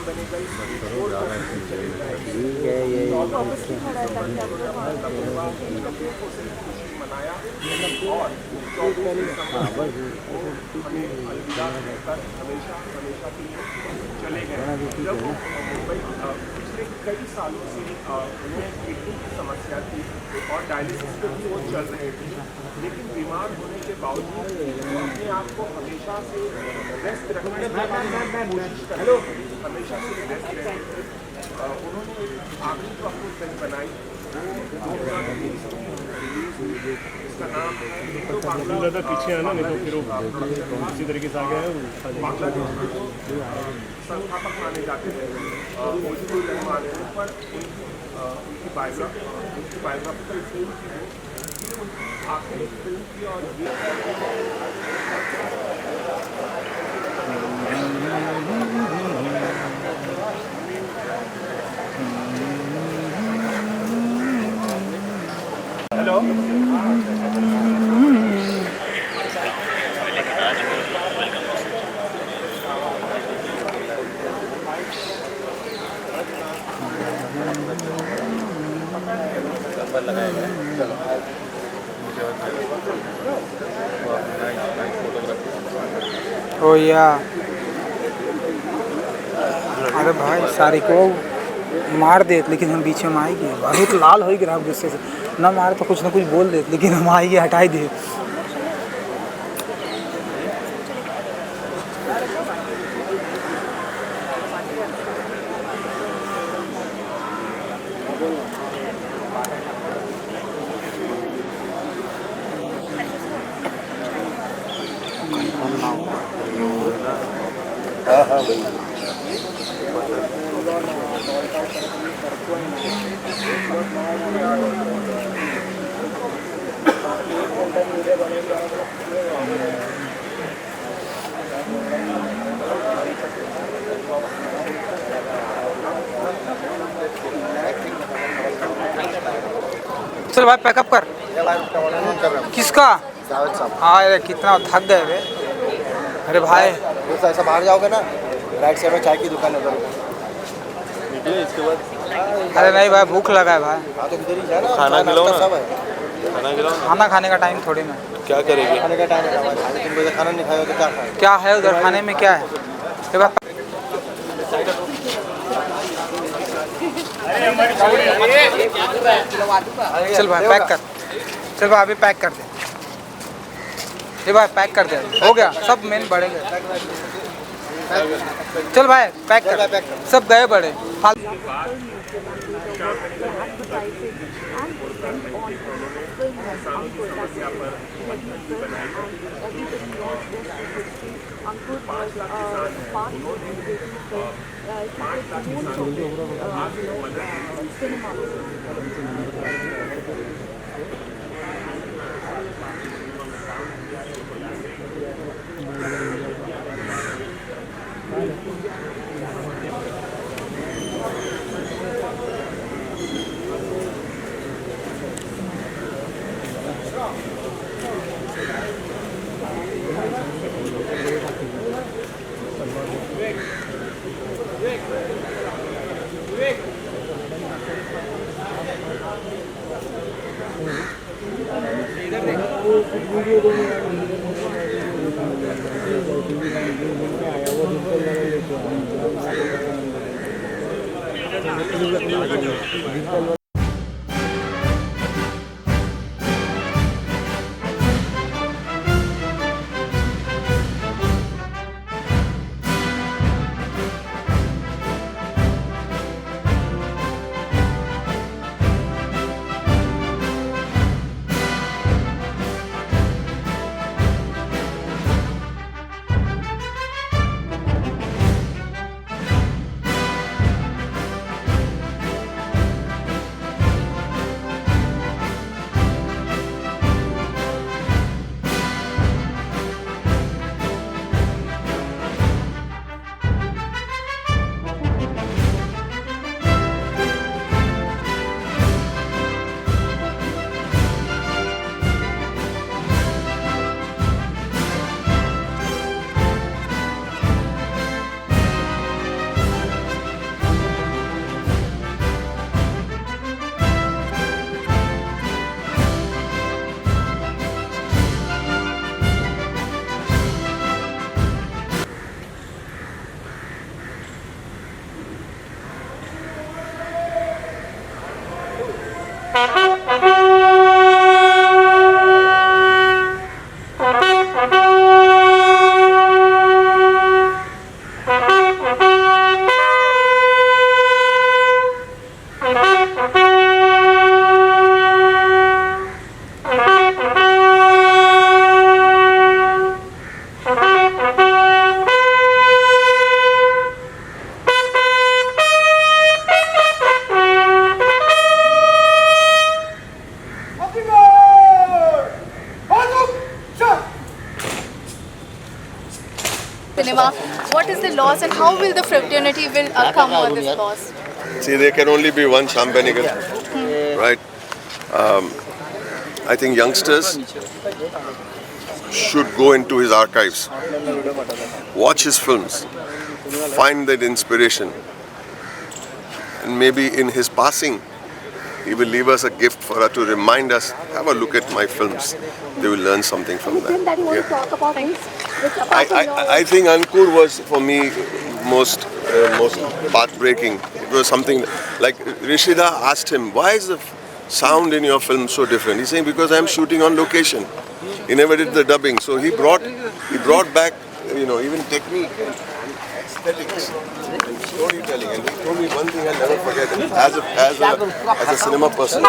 बनेगा ही, और ठीक है ये वापस से खड़ा है ताकि आपको मनाया और 24 हाँ दिसंबर बस को हमें अलविदा कहकर हमेशा हमेशा के लिए चले गए। जब मुंबई पिछले कई सालों से उन्हें किडनी की समस्या थी और डायलिसिस पे भी वो चल रहे थे, लेकिन बीमार होने के बावजूद वो अपने आप को हमेशा से व्यस्त रखने की कोशिश करते, हमेशा से व्यस्त रहते थे। उन्होंने आखिरी जो अपनी फिल्म बनाई वो 2023 में रिलीज हुई, इसका नाम है तो ज़्यादा पीछे आना, नहीं तो फिर वो इसी तरीके से आ गया है। बांग्लादेश में जो संस्थापक माने जाते हैं मुजीबुर रहमान, पर उनकी बायोग्राफिकल फिल्म थी वो, ये उनकी आखिरी फिल्म थी। और ये हेलो ओ या अरे भाई सारी को मार दे, लेकिन हम बीच में आई गए, बहुत लाल हो गया गुस्से से, ना मारे तो कुछ ना कुछ बोल दे, लेकिन हम आई गए हटाई दे। चल भाई पैकअप कर। किसका? हाँ अरे कितना थक गए रे। अरे भाई ऐसा बाहर जाओगे ना, राइट साइड में चाय की दुकान है उधर। इसके बाद अरे नहीं भाई भूख लगा है भाई। हाँ तो इधर ही जाना, खाना खिलाओ ना। सब है। खाना खिलाओ। खाना खाने का टाइम थोड़ी ना। क्या करेंगे? खाने का टाइम है, 3 बजे खाना नहीं खाएगा तो क्या खाएगा? क्या है उधर खाने में, क्या है? ये बात चल भाई पैक कर, चल भाई अभी पैक कर दे। ये भाई पैक कर दे, हो गया सब मेन बड़े गए। चल भाई पैक कर, सब गए बड़े फालतू। Cinema. What is the loss and how will the fraternity will come over this loss? See, there can only be one Shyam Benegal, right? I think youngsters should go into his archives, watch his films, find that inspiration, and maybe in his passing, he will leave us a gift for us to remind us, have a look at my films. They will learn something from that. Anything that you want to talk about? I think Ankur was for me most heartbreaking. It was something like Rishida asked him, why is the sound in your film so different? He's saying, because I'm shooting on location. He never did the dubbing, so he brought back, even technique and aesthetics and storytelling. And he told me one thing I'll never forget. As a cinema person,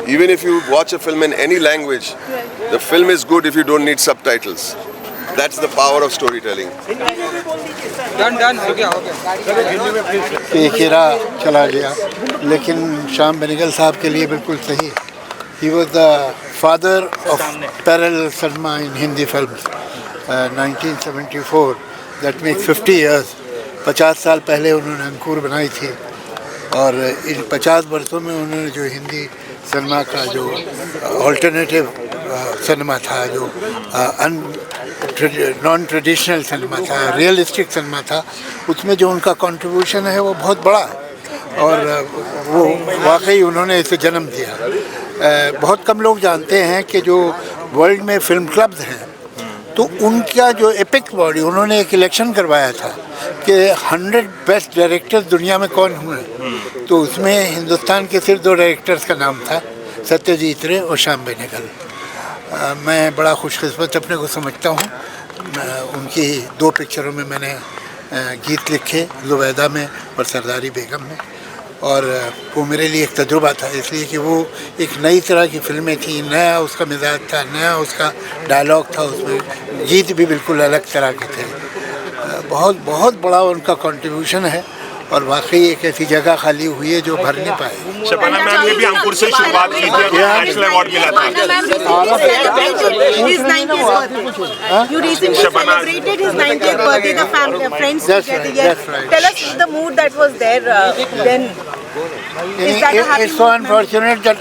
even if you watch a film in any language, the film is good if you don't need subtitles. That's the power of storytelling. एक हीरा चला गया, लेकिन श्याम बेनेगल साहब के लिए बिल्कुल सही. He was the father of parallel cinema in Hindi films. 1974, that makes 50 years. 50 साल पहले उन्होंने अंकुर बनाई थी और इन 50 वर्षों में उन्होंने जो हिंदी सिनेमा का जो ऑल्टरनेटिव सिनेमा था, जो नॉन ट्रेडिशनल सिनेमा था, रियलिस्टिक सिनेमा था, उसमें जो उनका कंट्रीब्यूशन है वो बहुत बड़ा है और वो वाकई उन्होंने इसे जन्म दिया. बहुत कम लोग जानते हैं कि जो वर्ल्ड में फिल्म क्लब्स हैं तो उनका जो एपिक बॉडी, उन्होंने एक इलेक्शन करवाया था कि 100 बेस्ट डायरेक्टर्स दुनिया में कौन हुए, तो उसमें हिंदुस्तान के सिर्फ 2 डायरेक्टर्स का नाम था, सत्यजीत रे और श्याम बेनेगल. मैं बड़ा खुशकिस्मत अपने को समझता हूँ. उनकी 2 पिक्चरों में मैंने गीत लिखे, ज़ुबैदा में और सरदारी बेगम में, और वो मेरे लिए एक तजुर्बा था, इसलिए कि वो एक नई तरह की फिल्में थी, नया उसका मिजाज था, नया उसका डायलॉग था, उसमें गीत भी बिल्कुल अलग तरह के थे. बहुत बहुत बड़ा उनका कंट्रीब्यूशन है और वाकई एक ऐसी जगह खाली हुई है जो भर नहीं पाए. शबाना मैम ने भी अंकुर से शुरुआत की थी, नेशनल अवार्ड मिला था. You recently celebrated his 90th birthday, the family, friends together. Yes. Tell us the mood that was there then. Is that a happy It's so unfortunate that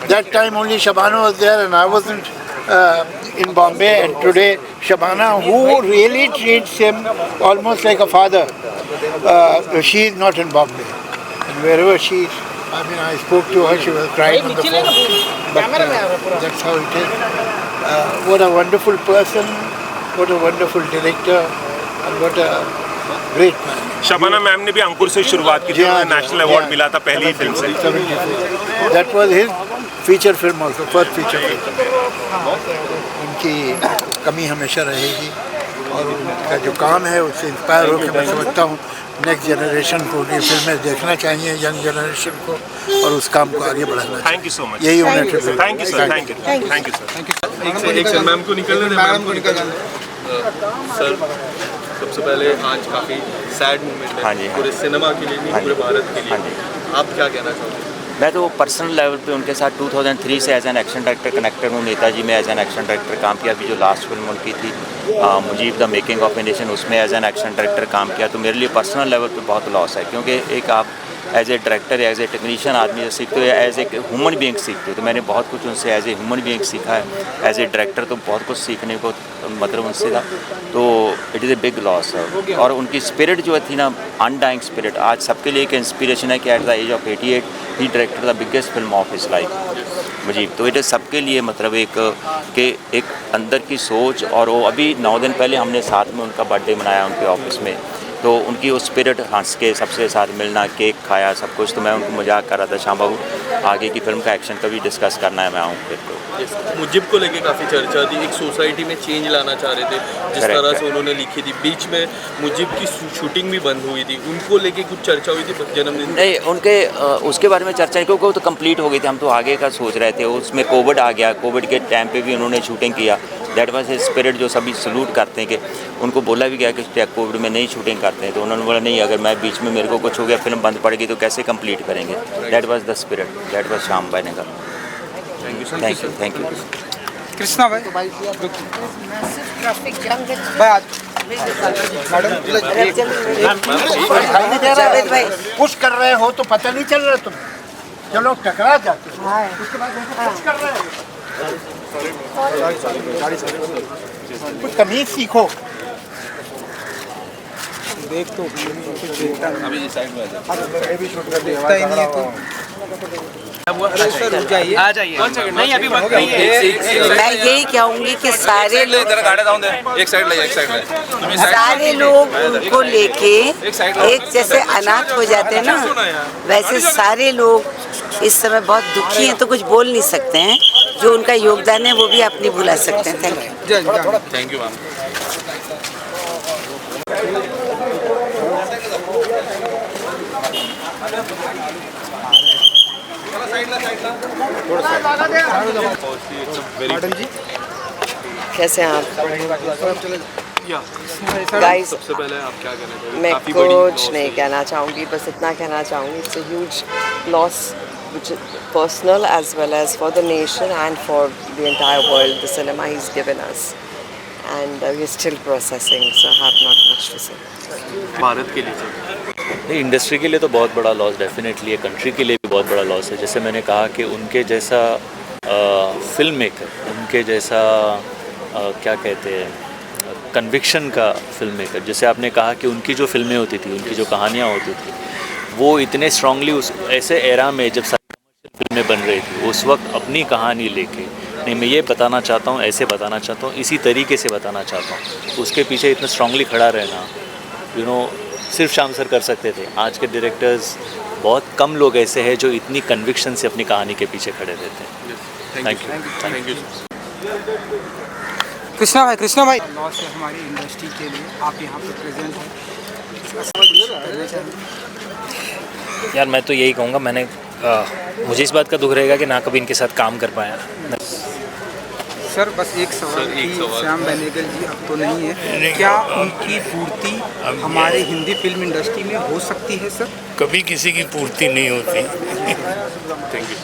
that time only Shabana was there and I wasn't in Bombay, and today Shabana, who really treats him almost like a father, she is not in Bombay, and wherever she is, I spoke to her, she was crying on the phone, but that's how it is. What a wonderful person, what a wonderful director, and what a great man. Shabana ma'am ने भी अंकुर से शुरुआत की थी, national award मिला था पहली film से. That was his feature film also, first feature film. उनकी कमी हमेशा रहेगी और उनका जो काम है उससे इंस्पायर होकर मैं समझता हूँ नेक्स्ट जनरेशन को उनकी फिल्में देखना चाहिए, यंग जनरेशन को, और उस काम को आगे बढ़ाना चाहिए. Thank you so much. यही उन्हें thank you sir. Thank you sir. Ma'am को निकलने सर, सबसे पहले आज काफ़ी सैड मोमेंट है पूरे सिनेमा के लिए, नहीं पूरे भारत के लिए. आप क्या कहना चाहोगे? मैं तो पर्सनल लेवल पे उनके साथ 2003 से as an action director connected हूँ. नेताजी में एज एन एक्शन डायरेक्टर काम किया. अभी जो लास्ट फिल्म उनकी थी Mujib the making of a nation, उसमें एज एन एक्शन डायरेक्टर काम किया. तो मेरे लिए पर्सनल लेवल पे बहुत लॉस है, क्योंकि एक आप as a director, as a technician आदमी सीखते हो, एज ए ह्यूमन बीइंग सीखते हो. तो मैंने बहुत कुछ उनसे एज ए ह्यूमन बीइंग सीखा है. एज ए डायरेक्टर तो बहुत कुछ सीखने को मतलब उनसे था. तो it is a big loss. और उनकी स्पिरिट जो थी ना, अनडाइंग स्पिरिट, आज सबके लिए एक इंस्पिरेशन है कि एट द एज ऑफ 88 ही director the biggest film of his life Mujib. तो इट इज़ सबके लिए मतलब एक अंदर की सोच. और वो अभी 9 दिन पहले हमने साथ में उनका बर्थडे मनाया उनके ऑफिस में. तो उनकी वो स्पिरिट, हंस के सबसे साथ मिलना, केक खाया, सब कुछ। तो मैं उनको मजाक कर रहा था, श्याम बाबू आगे की फिल्म का एक्शन का भी डिस्कस करना है, मैं आऊँ फिर। तो मुजीब को लेके काफ़ी चर्चा थी, एक सोसाइटी में चेंज लाना चाह रहे थे जिस तरह से उन्होंने लिखी थी। बीच में मुजीब की शूटिंग भी बंद हुई थी, उनको लेके कुछ चर्चा हुई थी जन्मदिन? नहीं, उनके उसके बारे में चर्चा नहीं, क्योंकि वो तो कंप्लीट हो गई थी, हम तो आगे का सोच रहे थे। उसमें कोविड आ गया, कोविड के टाइम पे भी उन्होंने शूटिंग किया। दैट वाज ए स्पिरिट जो सभी सलूट करते हैं, कि उनको बोला भी गया कि कोविड में नहीं शूटिंग करते हैं, तो उन्होंने बोला नहीं, अगर मैं बीच में मेरे को कुछ हो गया, फिल्म बंद पड़ गई, तो कैसे कंप्लीट करेंगे। That was the spirit, that was Shyam भाई ने कहा। Thank you. कृष्णा भाई, भाई जावेद भाई पुश कर रहे हो तो पता नहीं चल रहा तुम, जो लोग टकरा जाते हैं उसके बाद पुश कर रहे हो। कुछ तमीज सीखो। देख तो देखता अभी साइड में देखता ही नहीं है तो आ जाइए। नहीं अभी मत करिए। मैं यही कहूँगी कि सारे लोग एक साइड ले सारे लोग उनको लेके एक जैसे अनाथ हो जाते हैं ना, वैसे सारे लोग इस समय बहुत दुखी हैं, तो कुछ बोल नहीं सकते हैं। जो उनका योगदान है वो भी आप नहीं भुला सकते हैं। Thank you ma'am. कैसे हैं आप? गाइस, सबसे पहले आप क्या कहना चाहोगे? मैं कुछ नहीं कहना चाहूँगी, बस इतना कहना चाहूँगी, it's a huge loss which is personal as well as for the nation and for the entire world. The cinema he's given us, and we're still processing, so I have not much to say. Bharat के लिए नहीं, industry के लिए तो बहुत बड़ा loss definitely है, country के लिए भी बहुत बड़ा लॉस है। जैसे मैंने कहा कि उनके जैसा फिल्म मेकर, उनके जैसा क्या कहते हैं, कन्विक्शन का फिल्म मेकर। जैसे आपने कहा कि उनकी जो फिल्में होती थी, उनकी जो कहानियाँ होती थी, वो इतने स्ट्रांगली उस ऐसे एरा में जब फिल्में बन रही थी, उस वक्त अपनी कहानी लेके, नहीं मैं ये बताना चाहता हूँ, ऐसे बताना चाहता हूँ, इसी तरीके से बताना चाहता हूँ, उसके पीछे इतना स्ट्रांगली खड़ा रहना, यू नो, सिर्फ श्याम सर कर सकते थे। आज के डायरेक्टर्स बहुत कम लोग ऐसे हैं जो इतनी कन्विक्शन से अपनी कहानी के पीछे खड़े रहते हैं। Thank you. कृष्णा भाई लॉस है हमारी इंडस्ट्री के लिए, आप यहाँ पे प्रेजेंट हैं। यार मैं तो यही कहूँगा, मुझे इस बात का दुख रहेगा कि ना कभी इनके साथ काम कर पाया। सर बस एक सवाल कि श्याम बेनेगल जी अब तो नहीं है, क्या उनकी पूर्ति हमारे हिंदी फिल्म इंडस्ट्री में हो सकती है सर? कभी किसी की पूर्ति नहीं होती। Thank you.